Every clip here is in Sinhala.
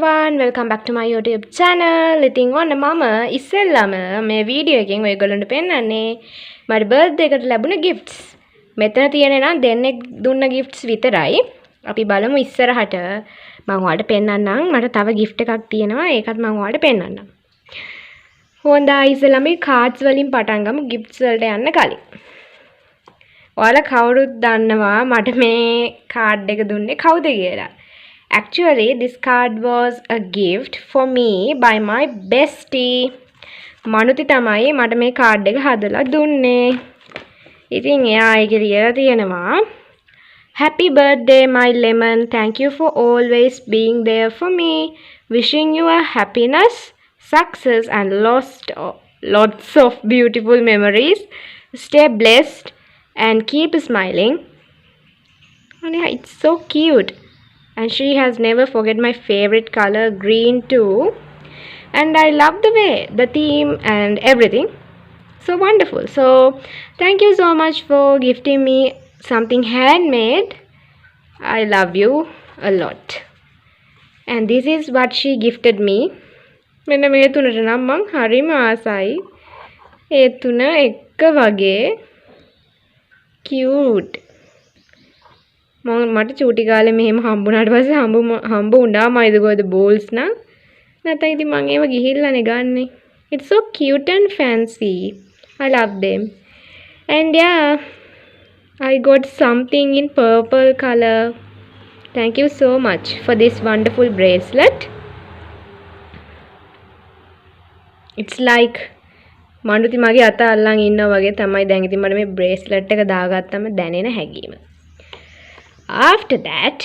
everyone, welcome back to my YouTube channel. ඉතින් ඔන්න මම ඉස්සෙල්ලාම මේ වීඩියෝ එකෙන් ඔයගොල්ලන්ට පෙන්නන්නේ මගේ බර්ත්ඩේ එකට ලැබුණ gifts. මෙතන තියෙන්නේ නම් දෙන්නෙක් දුන්න gifts විතරයි. අපි බලමු ඉස්සරහට මම ඔයාලට පෙන්නන්නම්. මට තව gift එකක් තියෙනවා. ඒකත් මම ඔයාලට පෙන්නන්නම්. හොඳයි ඉස්සෙල්ලාම මේ cards වලින් පටන් ගමු gifts වලට යන්න කලින්. ඔයාලා කවුරුත් දන්නවා මට මේ card එක දුන්නේ කවුද කියලා. Actually, this card was a gift for me by my bestie. මනුති තමයි මට මේ card එක හදලා දුන්නේ. ඉතින් එයා ඒකේ ලියලා තියෙනවා Happy birthday my lemon. Thank you for always being there for me. Wishing you a happiness, success and lots of beautiful memories. Stay blessed and keep smiling. And yeah, it's so cute. And she has never forget my favorite color green too, and I love the way the theme and everything, so wonderful. So thank you so much for gifting me something handmade. I love you a lot. And this is what she gifted me. මෙන්න මේ තුනට නම් මං හරිම ආසයි. ඒ තුන එක වගේ cute. මට චූටි කාලේ මෙහෙම හම්බුනාට පස්සේ හම්බ වුණාමයිද කොහෙද බෝල්ස් නම් නැත්නම් ඉතින් මම ඒව ගිහිල්ලානේ ගන්නෙ. It's so cute and fancy. I love them. And yeah, I got something in purple color. Thank you so much for this wonderful bracelet. It's like මනුති මගේ අත අල්ලන් ඉන්නවා වගේ තමයි දැන් ඉතින් මට මේ bracelet එක දාගත්තම දැනෙන හැඟීම. After that,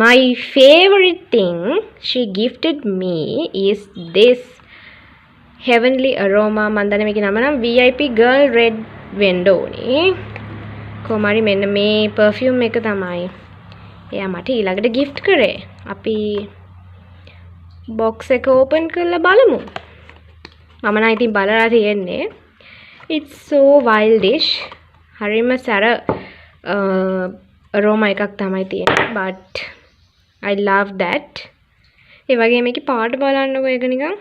my favorite thing she gifted me is this heavenly aroma. මන්දන මේකේ නම නම් VIP girl red වෙන්ඩෝනේ. කොමාරි මෙන්න මේ perfume එක තමයි. එයා මට ඊළඟට gift කරේ. අපි box එක open කරලා බලමු. මම නම් ඉතින් බලලා තියෙන්නේ. It's so wildish. හරිම සැර aroma එකක් තමයි තියෙන්නේ, but I love that. ඒ වගේ මේකේ පාට බලන්නකෝ ඒක නිකන්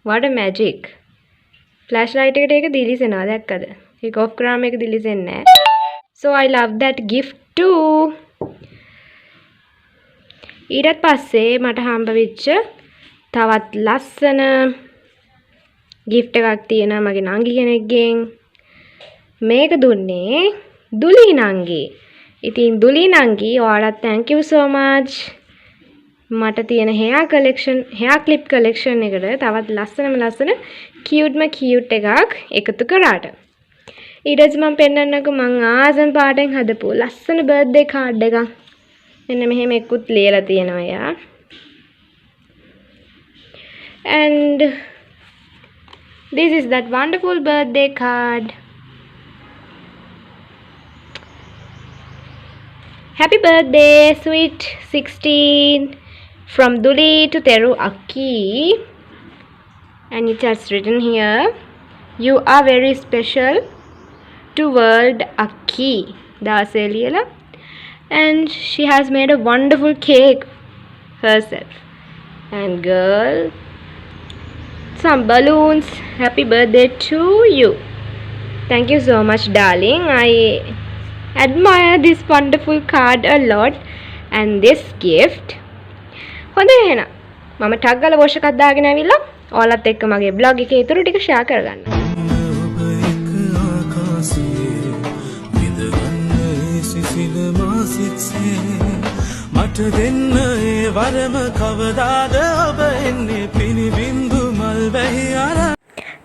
what a magic. flashlight එකට ඒක දිලිසෙනවා දැක්කද? ඒක off කරාම ඒක දිලිසෙන්නේ නැහැ. So I love that gift too. ඊට පස්සේ මට හම්බ වෙච්ච තවත් ලස්සන gift එකක් තියෙනවා මගේ නංගි කෙනෙක්ගෙන්. මේක දුන්නේ දුලී නංගි. ඉතින් දුලී නංගි ඔයාලට thank you so much. මට තියෙන hair clip collection එකට තවත් ලස්සන cute එකක් එකතු කරාට. ඊට පස්සේ මම පෙන්නන්නකෝ මං ආසන් පාටෙන් හදපු ලස්සන birthday card එකක්. මෙන්න මෙහෙම එක්කුත් ලියලා තියෙනවා යා. And this is that wonderful birthday card. Happy birthday, sweet 16, from Duli to Teru Aki. And it has written here, you are very special to world Aki. Daseliyala. And she has made a wonderful cake herself. And girl, some balloons. Happy birthday to you. Thank you so much, darling. I admire this wonderful card a lot and this gift. හොඳයි එහෙනම් මම ටග් ගාලා වොෂ් එකක් දාගෙන ආවිල්ලා ඔයාලත් එක්ක මගේ බ්ලොග් එකේ ඊටු ටික ෂෙයා කරගන්න. මට දෙන්න ඒ වරම කවදාද ඔබ එන්නේ පිනිබින්දු මල් වැහි අර.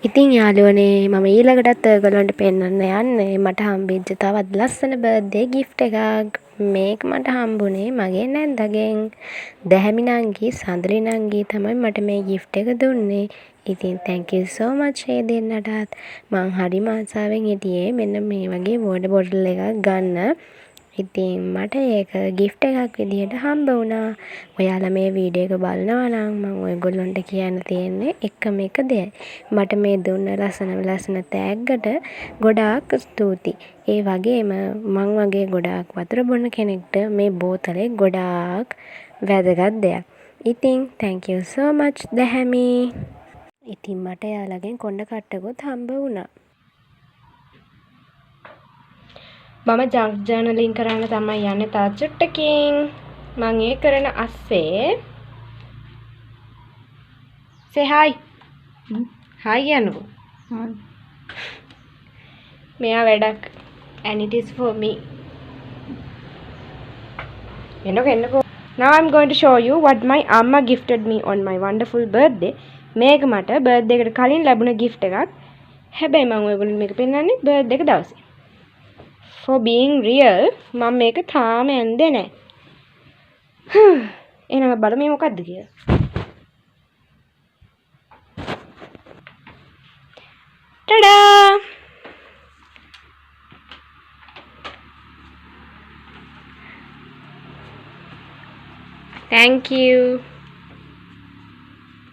ඉතින් යාළුවනේ මම ඊළඟටත් ඔයගොල්ලන්ට පෙන්නන්න යන්නේ මට හම්බෙච්ච තවත් ලස්සන බර්ත්ඩේ gift එකක්. මේක මට හම්බුනේ මගේ නැන්දගෙන්. දැහැමි නංගි සඳලි නංගි තමයි මට මේ gift එක දුන්නේ. ඉතින් thank you so much ඒ දෙන්නටත්. මං හරිම ආසාවෙන් හිටියේ මෙන්න මේ වගේ water bottle එකක් ගන්න. ඉතින් මට ඒක gift එකක් විදිහට හම්බ වුණා. ඔයාලා මේ වීඩියෝ එක බලනවා නම් මම ඔයගොල්ලන්ට කියන්න තියෙන්නේ එකම එක දෙයයි. මට මේ දුන්න ලස්සන තෑග්ගට ගොඩාක් ස්තුතියි. ඒ වගේම මං වගේ ගොඩාක් වතුර බොන කෙනෙක්ට මේ බෝතලේ ගොඩාක් වැදගත් දෙයක්. ඉතින් thank you so much දැහැමි. ඉතින් මට එයාලගෙන් කොණ්ඩ කට්ටකුත් හම්බ වුණා. මම ජංක් ජර්නලින් කරන්න තමයි යන්නේ තා චුට්ටකින්. මම ඒ කරන අස්සේ say hi. hi කියන්නකෝ. මෙයා වැඩක් and it is for me. එන්නකෝ. Now I'm going to show you what my amma gifted me on my wonderful birthday. මේක මට බර්ත්ඩේ එකට කලින් ලැබුණ gift එකක්. හැබැයි මම ඔයගොල්ලන්ට මේක පෙන්නන්නේ බර්ත්ඩේ එක දවසේ. For being real මම මේක තාම ඇන්දේ නැහැ. එහෙනම් බලමු මේ මොකක්ද කියලා. tada! Thank you.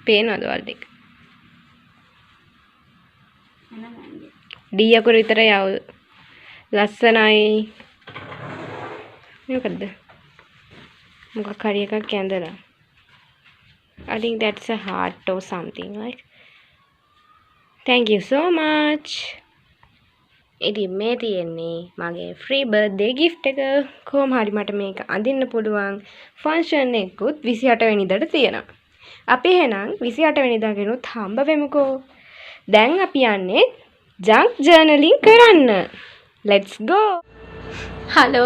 පේනවද ඔයාලට ඒක? ඩී අකුර විතරයි ආව. ලස්සනයි. මොකද්ද? මොකක් හරි එකක් ඇඳලා. I think that's a heart or something like. Thank you so much. ඉතින් මේ තියෙන්නේ මගේ free birthday gift එක. කොහොම හරි මට මේක අඳින්න පුළුවන් ෆන්ක්ෂන් එකකුත් 28 වෙනිදාට තියෙනවා. අපි එහෙනම් 28 වෙනිදා ගෙනුත් හම්බ වෙමුකෝ. දැන් අපි යන්නේ ජංක් ජර්නලින් කරන්න. Let's go. Hello.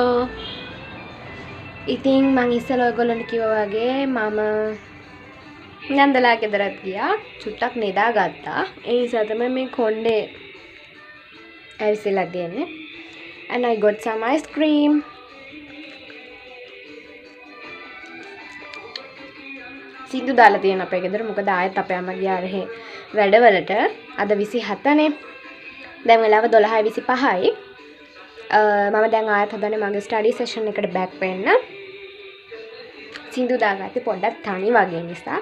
ඉතින් මම ඉස්සෙල්ලා ඔයගොල්ලන්ට කිව්වා වගේ මම නන්දලා ගෙදරට ගියා. චුට්ටක් නිදාගත්තා. ඒ නිසා තමයි මේ කොණ්ඩේ ඇවිස්සලා දෙන්නේ. And I got some ice cream. සින්දු දාලා තියෙන අපේ ගෙදර. මොකද ආයෙත් අපේ අම්මා ගියා රෙහි වැඩවලට. අද 27 නේ. දැන් වෙලාව 12:25යි. මම දැන් ආයෙත් හදන්නේ මගේ ස්ටඩි සෙෂන් එකට බෑක් වෙන්න. සින්දු දාගත්තේ පොඩ්ඩක් තනි වගේ නිසා.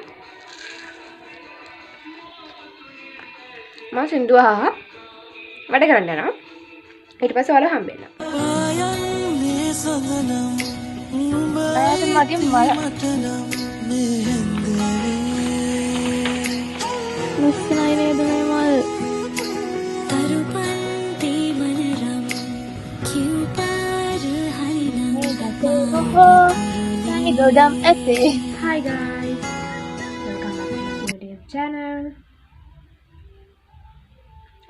මම සින්දු අහා වැඩ කරන්න යනවා. ඊට පස්සේ ඔයාලා හම්බෙන්න. අයත් මගේ මුස්නායි නේද මේ මල්? Hi guys, welcome back to my YouTube channel.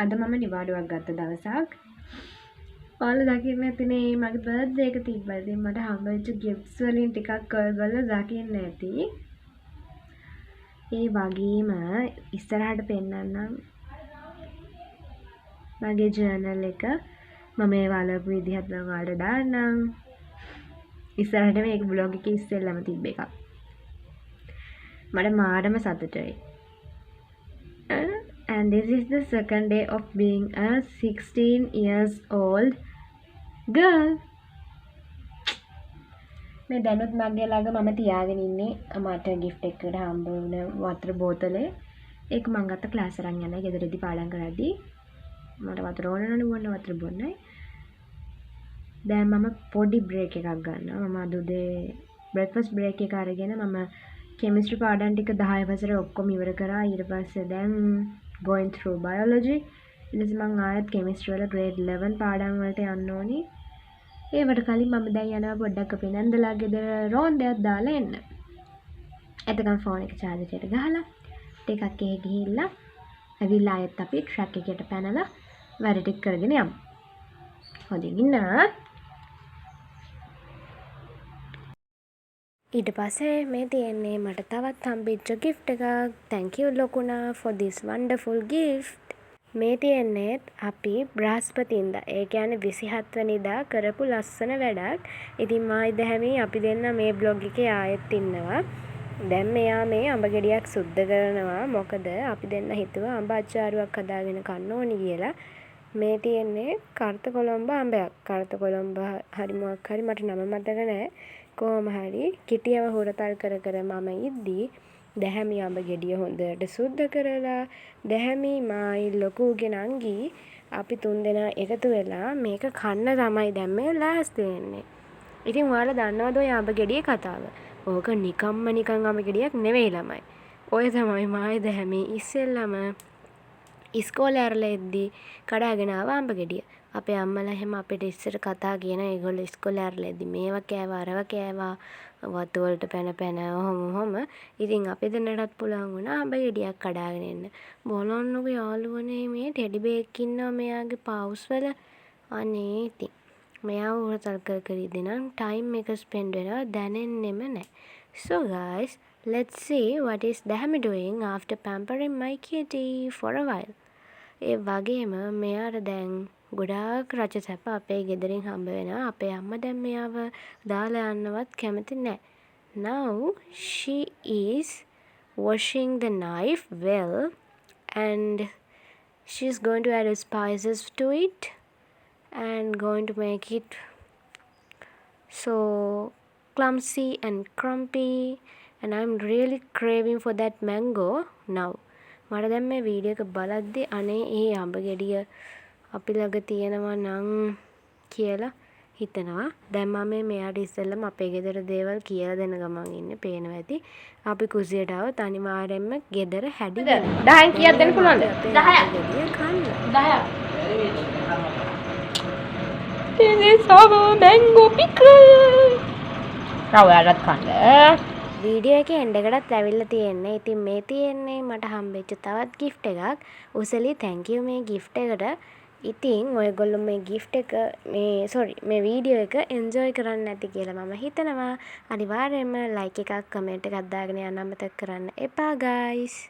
අද මම නිවාඩුවක් ගත්ත දවසක්. ඔයාලා දකින්න ඇතිනේ මගේ බර්ත්ඩේ එක තිබ්බා. ඉතින් මට හම්බෙච්ච gifts වලින් ටිකක් ඔයගොල්ලෝ දකින්න ඇති. ඒ වගේම ඉස්සරහට පෙන්නන්නම් මගේ ජර්නල් එක. මම ඒ වලපු විදිහත් මම ඔයාලට දාන්නම්. ඉස්සරහට මේක බ්ලොග් එකේ ඉස්සෙල්ලම තිබ්බ එකක්. මට මාරම සතුටුයි. And this is the second day of being a 16 years old girl. මේ දැනුත් මගේ ළඟ මම තියාගෙන ඉන්නේ මට gift එකකට හම්බ වුණ වතුර බෝතලේ. ඒක මම ගත්ත ක්ලාස් අරන් යනවා ගෙදරදී පාඩම් කරද්දී. මට වතුර ඕන වුණ වතුර බොන්නයි. දැන් මම පොඩි බ්‍රේක් එකක් ගන්නවා. මම අද උදේ බ්‍රෙක්ෆාස්ට් බ්‍රේක් එක අරගෙන මම කෙමිස්ට්‍රි පාඩම් ටික 10 වසරේ ඔක්කොම ඉවර කරා. ඊට පස්සේ දැන් going through biology. ඊළඟට මම ආයෙත් කෙමිස්ට්‍රි වල grade 11 පාඩම් වලට යන්න ඕනි. ඒවට කලින් මම දැන් යනවා පොඩ්ඩක් අපේ නන්දලා ගෙදර රෝන්දයක් දාලා එන්න. එතකන් ෆෝන් එක charge එකට ගහලා ටිකක් එහෙ ගිහිල්ලා ඇවිල්ලා ආයෙත් අපි ට්‍රැක් එකට පැනලා වැඩ ටික කරගෙන යමු. හොඳින් ඉන්න. ඊට පස්සේ මේ තියෙන්නේ මට තවත් හම්බෙච්ච gift එකක්. Thank you ලොකුණා for this wonderful gift. මේ තියෙන්නේ අපි බ්‍රහස්පතින්දා ඒ කියන්නේ 27 වෙනිදා කරපු ලස්සන වැඩක්. ඉතින් මායි දැහැමි අපි දෙන්න මේ බ්ලොග් එකේ ආයෙත් ඉන්නවා. දැන් මෙයා මේ අඹ ගෙඩියක් සුද්ධ කරනවා. මොකද අපි දෙන්න හිතුවා අඹ අච්චාරුවක් හදාගෙන කන්න ඕනි කියලා. මේ තියෙන්නේ කර්ත කොළඹ අඹයක්. කර්ත කොළඹ හරි මොකක් හරි මට නම මතක නැහැ. කොහොම හරි කිටියව හොරතල් කර කර මම ඉද්දී දැහැමි අඹ ගෙඩිය හොඳට සුද්ධ කරලා දැහැමි මායි ලොකුගේ නංගි අපි තුන්දෙනා එකතු වෙලා මේක කන්න තමයි දැන් මේ ලෑස්ති වෙන්නේ. ඉතින් ඔයාලා දන්නවද ඔය අඹ ගෙඩියේ කතාව? ඕක නිකම්ම නිකන් අඹ ගෙඩියක් නෙවෙයි ළමයි. ඔය තමයි මායි දැහැමේ ඉස්සෙල්ලම ඉස්කෝලේ ඇරලා එද්දි කඩාගෙන ආව අඹ ගෙඩිය. අපේ අම්මලා එහෙම අපිට ඉස්සර කතා කියන ඒගොල්ලෝ ඉස්කෝලේ ඇරලා එද්දි මේවා කෑවා අරවා කෑවා වතු වලට පැන පැන ඔහොම. ඉතින් අපි දෙන්නටත් පුළුවන් වුණා අඹ ගෙඩියක් කඩාගෙන එන්න. බලන්නකෝ යාළුවනේ මේ ටෙඩි බේක් ඉන්නවා මෙයාගේ පවුස් වල. අනේ ඉතින් මෙයාව උරතල් කර කර ඉඳන් ටයිම් එක ස්පෙන්ඩ් වෙනවා දැනෙන්නෙම නැහැ. So guys, let's see what is Dahami doing after pampering my kitty for a while. ඒ වගේම මෙයාට දැන් ගොඩාක් රජ සැප අපේ ගෙදරින් හම්බ වෙනවා. අපේ අම්මා දැන් මෙයාව දාලා යන්නවත් කැමති නැහැ. Now she is washing the knife well and she's going to add spices to it and going to make it so clumsy and crumpy and I'm really craving for that mango now. මට දැන් මේ වීඩියෝ එක බලද්දි අනේ ඒ අඹ ගෙඩිය අපි ළඟ තියෙනවා නම් කියලා හිතනවා. දැන් මම මෙයාට ඉස්සෙල්ලම අපේ ගෙදර දේවල් කියලා දෙන ගමන් ඉන්නේ පේනවා ඇති. අපි කුසියට આવත් අනිවාර්යෙන්ම ගෙදර හැඩි 10න් කීයක් දෙන්න පුළුවන්ද? 10ක්. This is our mango pickle. now ඔයාලත් කන්න. වීඩියෝ එකේ එන්ඩ් එකටත් ඇවිල්ලා තියෙන්නේ. ඉතින් මේ තියෙන්නේ මට හම්බෙච්ච තවත් gift එකක්. උසලි thank you මේ gift එකට. ඉතින් ඔයගොල්ලෝ මේ gift එක මේ වීඩියෝ එක enjoy කරන්න ඇති කියලා මම හිතනවා. අනිවාර්යයෙන්ම like එකක් comment එකක් දාගෙන යන්න අමතක කරන්න එපා guys.